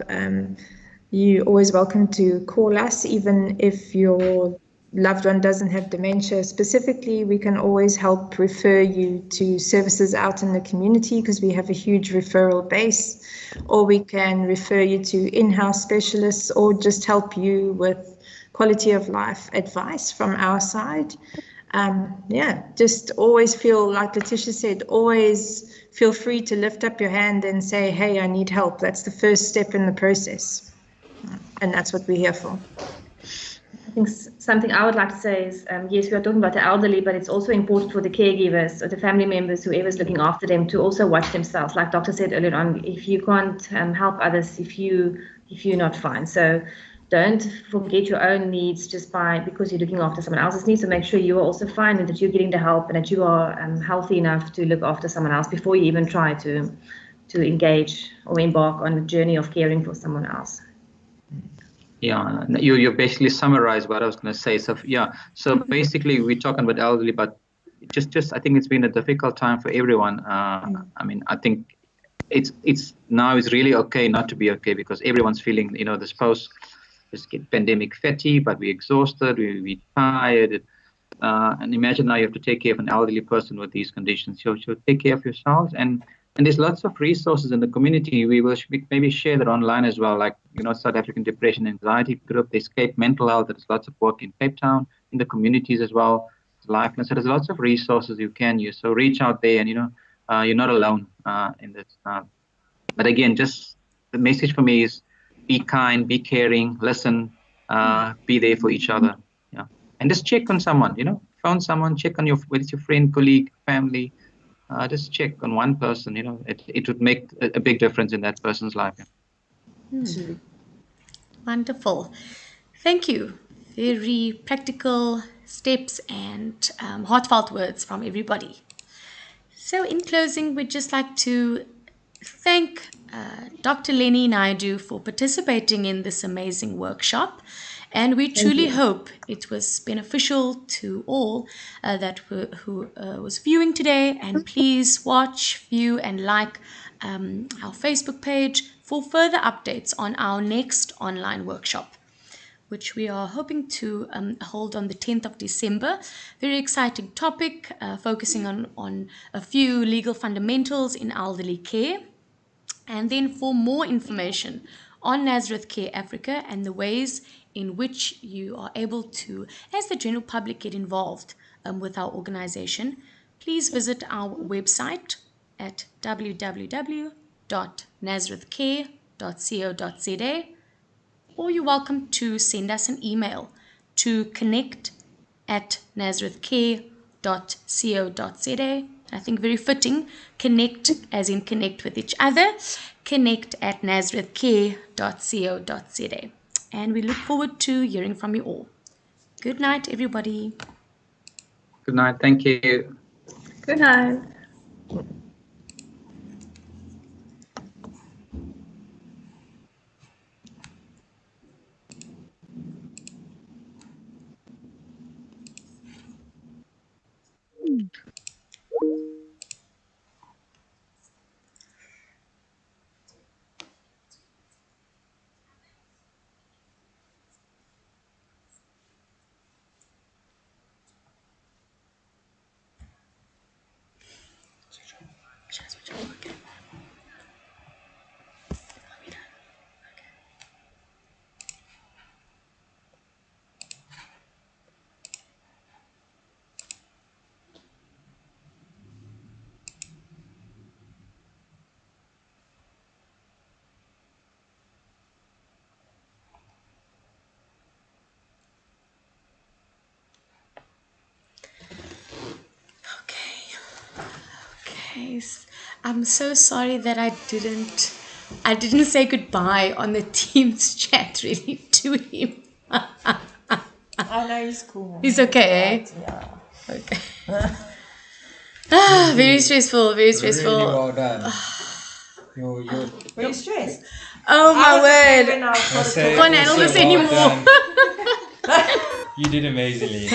you're always welcome to call us, even if your loved one doesn't have dementia specifically. We can always help refer you to services out in the community because we have a huge referral base, or we can refer you to in-house specialists, or just help you with quality of life advice from our side. Just always feel, like Letitia said, always feel free to lift up your hand and say, hey, I need help. That's the first step in the process. And that's what we're here for. I think something I would like to say is, yes, we are talking about the elderly, but it's also important for the caregivers or the family members, whoever's looking after them, to also watch themselves. Like Doctor said earlier on, if you can't help others, if you're not fine. So don't forget your own needs just because you're looking after someone else's needs. So make sure you are also fine and that you're getting the help and that you are healthy enough to look after someone else before you even try to engage or embark on the journey of caring for someone else. Yeah, you basically summarized what I was going to say. So so basically we're talking about elderly, but just I think it's been a difficult time for everyone. I mean, I think it's really okay not to be okay, because everyone's feeling this pandemic fatigue, but we're exhausted, we're tired, and imagine now you have to take care of an elderly person with these conditions. So take care of yourselves, and there's lots of resources in the community. We will maybe share that online as well, like South African Depression and Anxiety Group, there's Cape Mental Health, there's lots of work in Cape Town, in the communities as well, Lifeline. So there's lots of resources you can use. So reach out there, and you're not alone in this. But again, just the message for me is be kind, be caring, listen, be there for each other. Yeah, and just check on someone. Phone someone, check on whether it's your friend, colleague, family. Just check on one person. It would make a big difference in that person's life. Wonderful. Thank you. Very practical steps and heartfelt words from everybody. So in closing, we'd just like to thank Dr. Lenny Naidu for participating in this amazing workshop. And we truly hope it was beneficial to all who was viewing today. And please watch, view, and like our Facebook page for further updates on our next online workshop, which we are hoping to hold on the 10th of December. Very exciting topic, focusing on a few legal fundamentals in elderly care. And then for more information on Nazareth Care Africa and the ways in which you are able to, as the general public, get involved with our organization, please visit our website at www.nazarethcare.co.za, or you're welcome to send us an email to connect@nazarethcare.co.za. I think very fitting, connect as in connect with each other, connect@nazarethcare.co.za. And we look forward to hearing from you all. Good night, everybody. Good night. Thank you. Good night. Okay. I'm so sorry that I didn't say goodbye on the Teams chat really to him. I know he's cool. He's okay, Yeah. Okay. Very stressful, very stressful. Really well done. You're Were you stressed? Oh my word. When I started I can't handle this anymore. You did amazingly.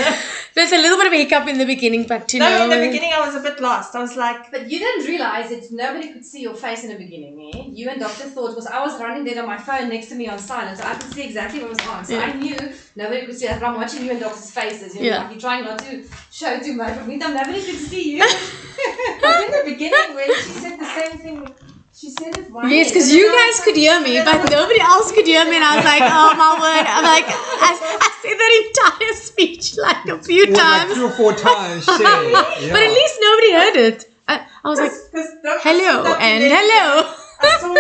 There's a little bit of a hiccup in the beginning, but you No, know. in the beginning I was a bit lost. I was like, But you didn't realize it. Nobody could see your face in the beginning, eh? You and Doctor thought, because I was running there on my phone next to me on silent, so I could see exactly what was on. So I knew nobody could see us. But I'm watching you and Doctor's faces. You know, like you're trying not to show too much, but meantime nobody could see you. but in the beginning when she said the same thing, she said it once. Yes, because you guys could hear me, but nobody else could hear me, and I was like, oh my word. I'm like, I said that entire speech like a few times. Like 2 or 4 times. But at least nobody heard it. I was like, hello and hello. I saw